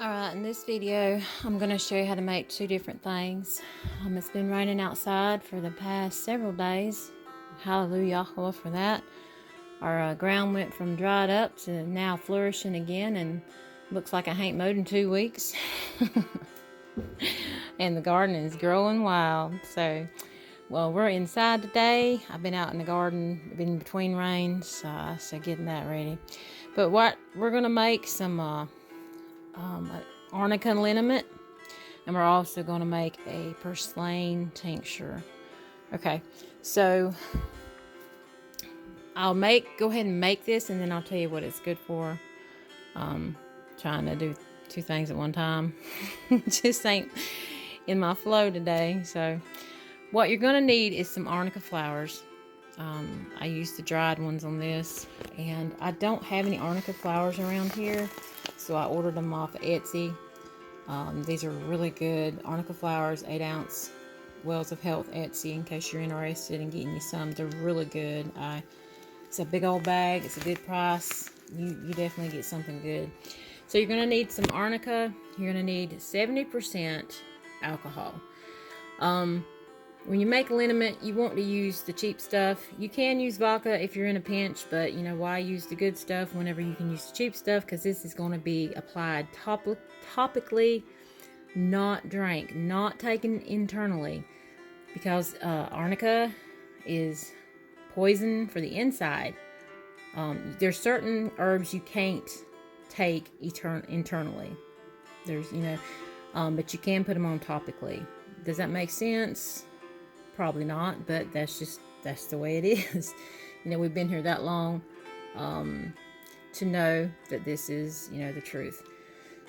Alright, in this video, I'm going to show you how to make two different things. It's been raining outside for the past several days. HalleluYAHUWAH for that. Our ground went from dried up to now flourishing again, and looks like I ain't mowed in 2 weeks. And the garden is growing wild. So, well, we're inside today. I've been out in the garden, been between rains, so getting that ready. But what we're going to make some Ar'nica Lina'ment, and we're also going to make a pur'slane tincture. Okay, so I'll go ahead and make this, and then I'll tell you what it's good for. Trying to do two things at one time just ain't in my flow today. So what you're going to need is some Ar'nica flowers. I used the dried ones on this, and I don't have any Ar'nica flowers around here, so I ordered them off Etsy. These are really good Ar'nica flowers, 8-ounce Wells of Health Etsy, in case you're interested in getting you some. They're really good. It's a big old bag. It's a good price. You definitely get something good. So you're going to need some Ar'nica. You're going to need 70% alcohol. When you make liniment, you want to use the cheap stuff. You can use vodka if you're in a pinch, but you know, why use the good stuff whenever you can use the cheap stuff? Because this is going to be applied topically, not drank, not taken internally. Because Ar'nica is poison for the inside. There's certain herbs you can't take internally. There's, but you can put them on topically. Does that make sense? Probably not, but that's the way it is. We've been here that long to know that this is, the truth.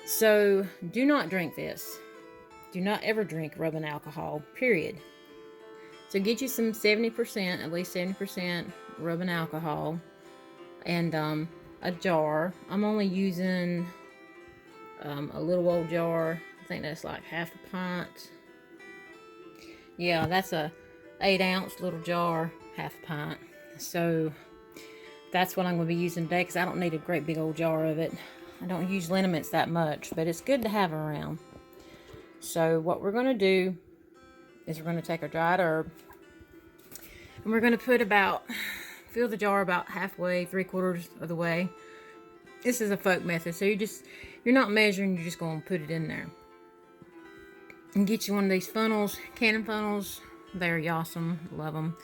So do not drink this. Do not ever drink rubbing alcohol, period. So get you some 70%, at least 70% rubbing alcohol, and a jar. I'm only using a little old jar. I think that's like half a pint. Yeah, that's a 8-ounce little jar, half a pint. So that's what I'm going to be using today, because I don't need a great big old jar of it. I don't use liniments that much, but it's good to have around. So what we're going to do is we're going to take our dried herb, and we're going to fill the jar about halfway, 3/4 of the way. This is a folk method, so you're not measuring, you're just going to put it in there. And get you one of these funnels, cannon funnels. They're awesome, love them.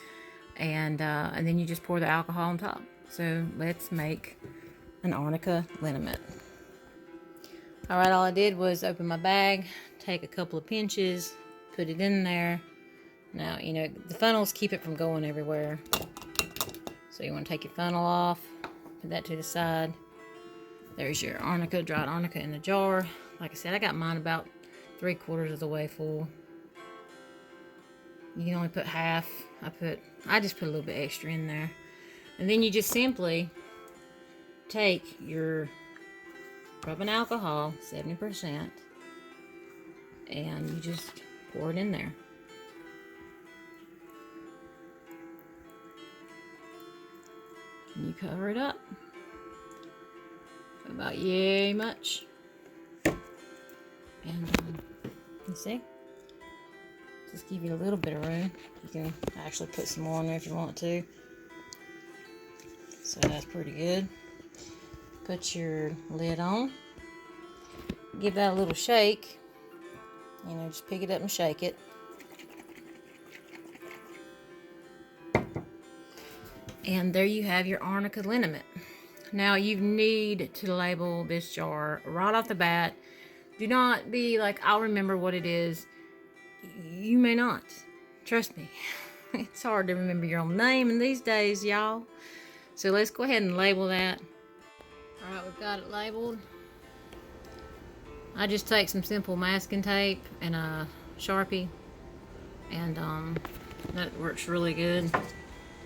And then you just pour the alcohol on top. So let's make an Ar'nica Lina'ment. Alright, all I did was open my bag, take a couple of pinches, put it in there. Now, the funnels keep it from going everywhere. So you want to take your funnel off, put that to the side. There's your Ar'nica, dried Ar'nica in the jar. Like I said, I got mine about 3/4 of the way full. You can only put half. I just put a little bit extra in there. And then you just simply take your rubbing alcohol, 70%, and you just pour it in there. And you cover it up. About yay much. And you see? Just give you a little bit of room. You can actually put some more in there if you want to. So that's pretty good. Put your lid on. Give that a little shake. Just pick it up and shake it. And there you have your Ar'nica Lina'ment. Now you need to label this jar right off the bat. Do not be like, I'll remember what it is. You may not. Trust me. It's hard to remember your own name in these days, y'all. So let's go ahead and label that. Alright, we've got it labeled. I just take some simple masking tape and a Sharpie. And that works really good.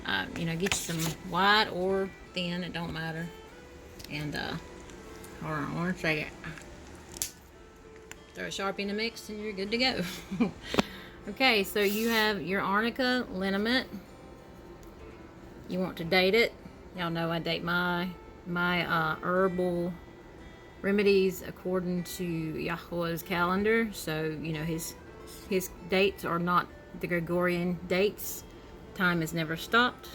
Get you some white or thin, it don't matter. And hold on 1 second. Throw a Sharpie in the mix and you're good to go. Okay, so you have your Ar'nica Lina'ment. You want to date it. Y'all know I date my herbal remedies according to YAHUWAH's calendar. So, you know, his dates are not the Gregorian dates. Time has never stopped.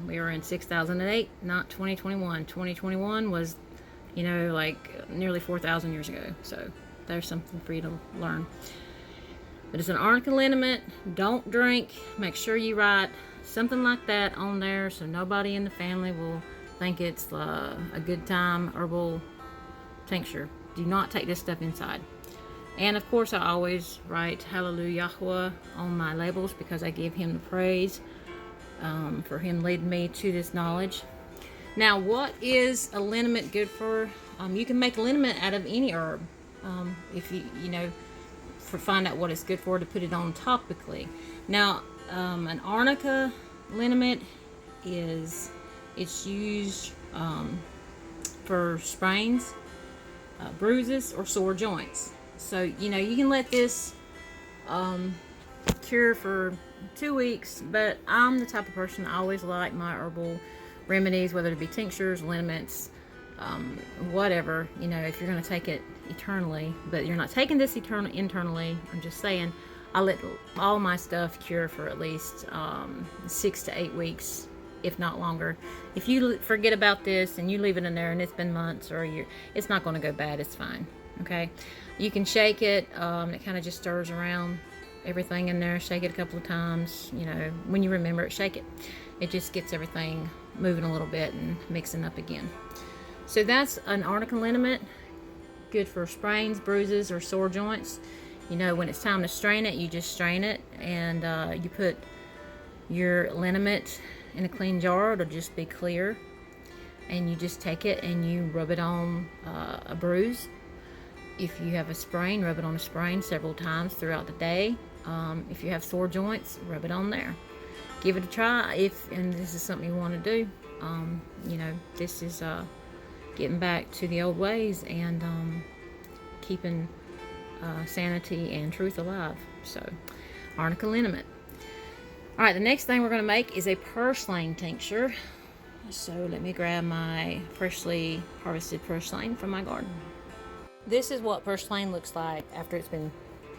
We are in 6008, not 2021. 2021 was, you know, like nearly 4,000 years ago. So there's something for you to learn. But it's an Ar'nica liniment. Don't drink. Make sure you write something like that on there so nobody in the family will think it's a good time herbal tincture. Do not take this stuff inside. And of course, I always write HalleluYAHUWAH on my labels because I give him the praise for him leading me to this knowledge. Now, what is a liniment good for? You can make a liniment out of any herb. If you know, find out what it's good for, to put it on topically. Now, an Ar'nica liniment it's used for sprains, bruises, or sore joints. So, you know, you can let this cure for 2 weeks, but I'm the type of person I always like my herbal remedies, whether it be tinctures, liniments, whatever, you know, if you're going to take it eternally, but you're not taking this internally. I'm just saying, I let all my stuff cure for at least 6 to 8 weeks, if not longer. If you forget about this and you leave it in there and it's been months or a year, it's not going to go bad. It's fine. Okay, you can shake it. It kind of just stirs around everything in there. Shake it a couple of times. You know, when you remember it, shake it. It just gets everything moving a little bit and mixing up again. So that's an Ar'nica liniment. Good for sprains, bruises, or sore joints. You know, when it's time to strain it, you just strain it, and you put your liniment in a clean jar. It'll just be clear, and you just take it and you rub it on a bruise. If you have a sprain, rub it on a sprain several times throughout the day. If you have sore joints, rub it on there. Give it a try and this is something you want to do. You know, this is getting back to the old ways and keeping sanity and truth alive. So, Ar'nica liniment. All right, the next thing we're going to make is a pur'slane tincture. So let me grab my freshly harvested pur'slane from my garden. This is what pur'slane looks like after it's been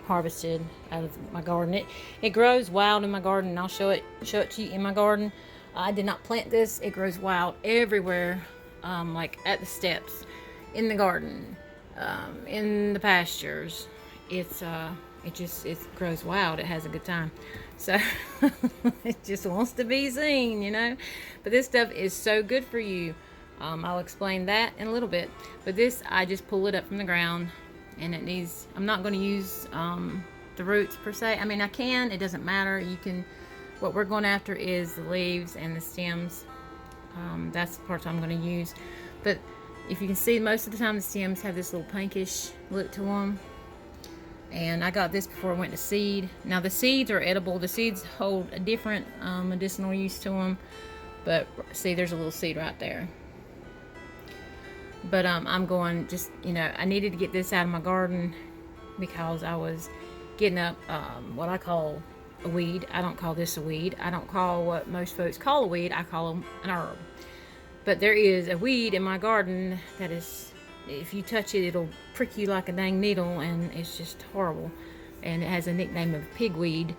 harvested out of my garden. It grows wild in my garden, and I'll show it to you in my garden. I did not plant this. It grows wild everywhere, like at the steps, in the garden, in the pastures. It grows wild. It has a good time. So it just wants to be seen, you know. But this stuff is so good for you. I'll explain that in a little bit. But this, I just pull it up from the ground, and it needs, I'm not going to use the roots per se. I mean, I can, it doesn't matter. You can, what we're going after is the leaves and the stems. That's the parts I'm going to use. But if you can see, most of the time the stems have this little pinkish look to them. And I got this before I went to seed. Now the seeds are edible. The seeds hold a different medicinal use to them. But see, there's a little seed right there. But I'm going, just, you know, I needed to get this out of my garden because I was getting up what I call a weed. I don't call this a weed. I don't call what most folks call a weed. I call them an herb. But there is a weed in my garden that is, if you touch it, it'll prick you like a dang needle, and it's just horrible. And it has a nickname of pigweed,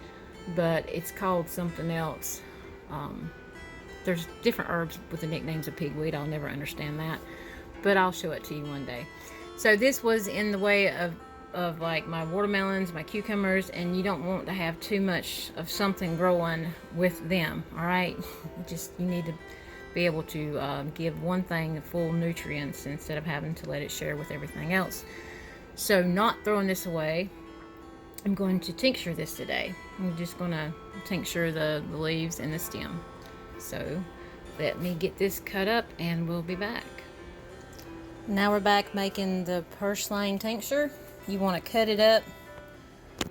but it's called something else. There's different herbs with the nicknames of pigweed. I'll never understand that, but I'll show it to you one day. So this was in the way of like my watermelons, my cucumbers, and you don't want to have too much of something growing with them. All right, you need to be able to give one thing full nutrients instead of having to let it share with everything else. So, not throwing this away, I'm going to tincture this today. I'm just going to tincture the leaves and the stem. So let me get this cut up and we'll be back. Now we're back making the pur'slane tincture. You want to cut it up,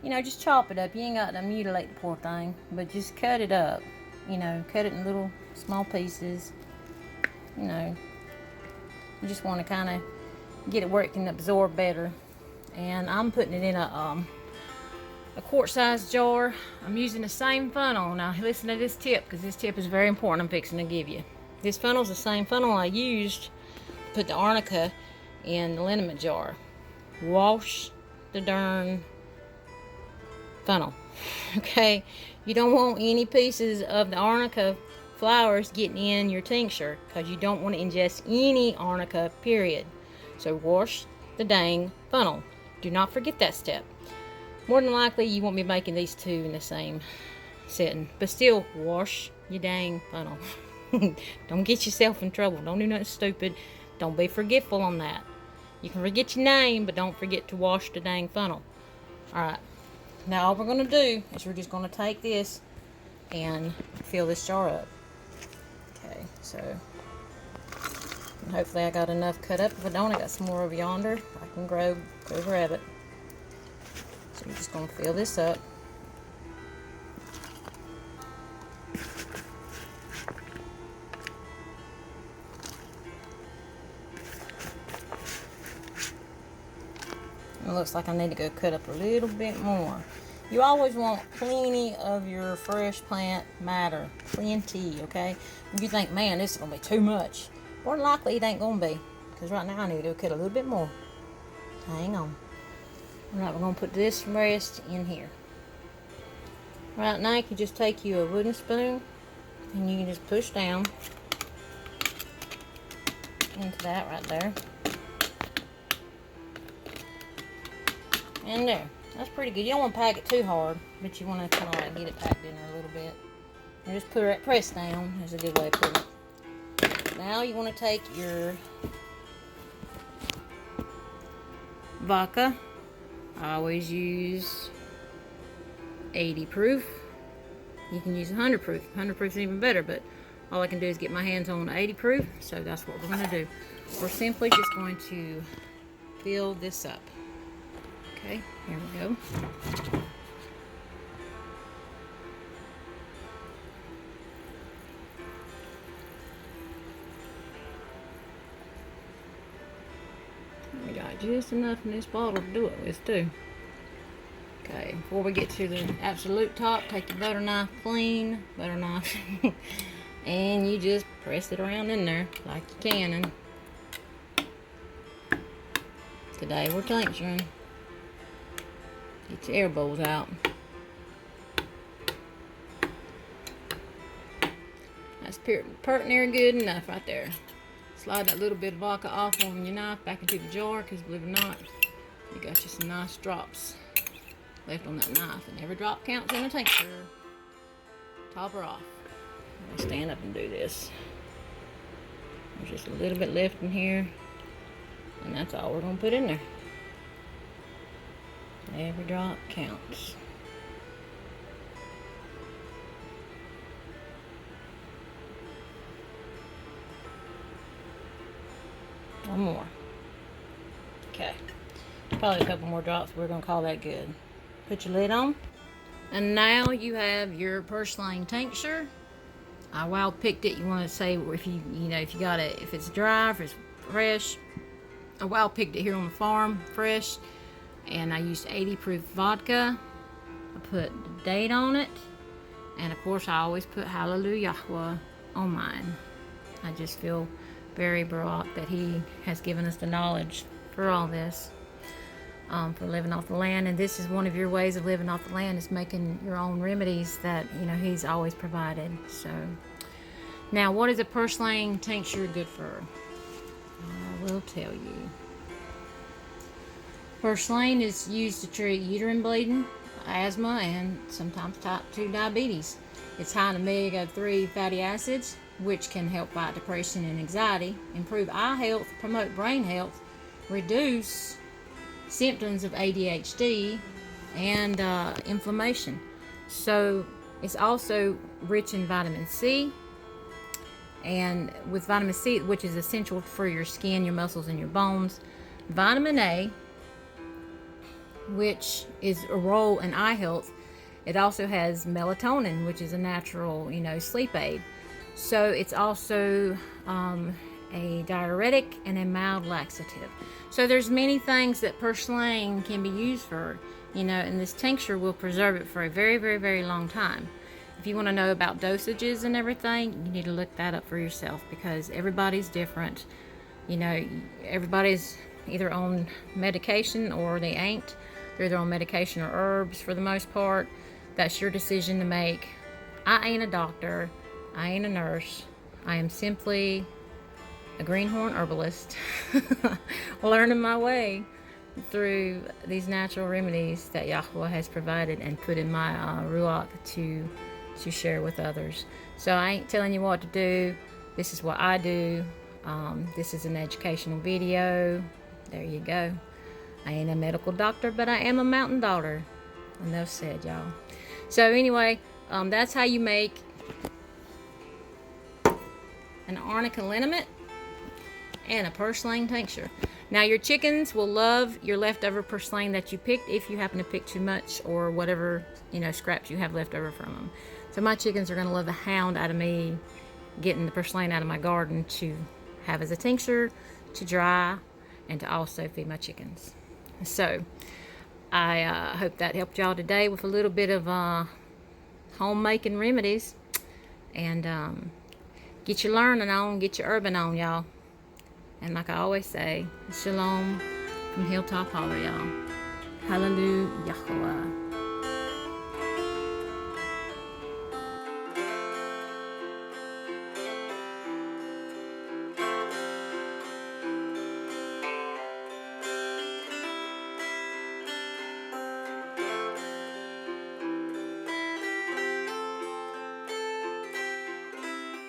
you know, just chop it up. You ain't got to mutilate the poor thing, but just cut it up. You know, cut it in little small pieces. You know, you just want to kind of get it where it can absorb better. And I'm putting it in a quart-sized jar. I'm using the same funnel. Now listen to this tip, because this tip is very important I'm fixing to give you. This funnel is the same funnel I used to put the Ar'nica in the liniment jar. Wash the darn funnel. Okay, you don't want any pieces of the arnica flowers getting in your tincture, because you don't want to ingest any arnica, period. So wash the dang funnel. Do not forget that step. More than likely you won't be making these two in the same setting, but still wash your dang funnel. Don't get yourself in trouble. Don't do nothing stupid. Don't be forgetful on that. You can forget your name, but don't forget to wash the dang funnel. Alright, now all we're going to do is we're just going to take this and fill this jar up. Okay, so hopefully I got enough cut up. If I don't, I got some more over yonder. I can go grab it. So we're just going to fill this up. It looks like I need to go cut up a little bit more. You always want plenty of your fresh plant matter. Plenty, okay? If you think, man, this is going to be too much, more than likely it ain't going to be. Because right now I need to go cut a little bit more. Hang on. Alright, we're going to put this rest in here. Right now you can just take you a wooden spoon and you can just push down into that right there. And there. That's pretty good. You don't want to pack it too hard, but you want to kind of like get it packed in there a little bit. And just put it, press down. That's a good way to put it. Now you want to take your vodka. I always use 80 proof. You can use 100 proof. 100 proof is even better, but all I can do is get my hands on 80 proof, so that's what we're going to do. We're simply just going to fill this up. Okay, here we go. We got just enough in this bottle to do it with too. Okay, before we get to the absolute top, take your butter knife, clean butter knife, and you just press it around in there like you can. And today we're tincturing. Get your air bowls out. That's pert near good enough right there. Slide that little bit of vodka off on your knife back into the jar, because believe it or not, you got you some nice drops left on that knife. And every drop counts in a tincture. Top her off. I'm gonna stand up and do this. There's just a little bit left in here, and that's all we're gonna put in there. Every drop counts. One more. Okay. Probably a couple more drops. We're going to call that good. Put your lid on. And now you have your pur'slane tincture. I wild picked it. You want to say if you got it, if it's dry, if it's fresh. I wild picked it here on the farm, fresh. And I used 80 proof vodka. I put the date on it. And of course I always put HalleluYAHUWAH on mine. I just feel very brought that he has given us the knowledge for all this. For living off the land. And this is one of your ways of living off the land, is making your own remedies that he's always provided. So now, what is a pur'slane tincture good for? I will tell you. Pur'slane is used to treat uterine bleeding, asthma, and sometimes type 2 diabetes. It's high in omega-3 fatty acids, which can help fight depression and anxiety, improve eye health, promote brain health, reduce symptoms of ADHD, and inflammation. So it's also rich in vitamin C, and with vitamin C, which is essential for your skin, your muscles, and your bones. Vitamin A, which is a role in eye health. It also has melatonin, which is a natural, sleep aid. So it's also a diuretic and a mild laxative. So there's many things that pur'slane can be used for, and this tincture will preserve it for a very, very, very long time. If you want to know about dosages and everything, you need to look that up for yourself, because everybody's different. Everybody's either on medication or they ain't. They're either on medication or herbs for the most part. That's your decision to make. I ain't a doctor. I ain't a nurse. I am simply a greenhorn herbalist learning my way through these natural remedies that Yahuwah has provided and put in my ruach to share with others. So I ain't telling you what to do. This is what I do. This is an educational video. There you go. I ain't a medical doctor, but I am a mountain daughter. Enough said, y'all. So anyway, that's how you make an Ar'nica Lina'ment and a pur'slane tincture. Now your chickens will love your leftover pur'slane that you picked if you happen to pick too much or whatever, you know, scraps you have left over from them. So my chickens are going to love the hound out of me getting the pur'slane out of my garden to have as a tincture, to dry, and to also feed my chickens. So I hope that helped y'all today with a little bit of homemaking remedies. And get your learning on, get your urban on, y'all. And like I always say, Shalom from Hilltop Hollar, y'all. HalleluYAHUWAH.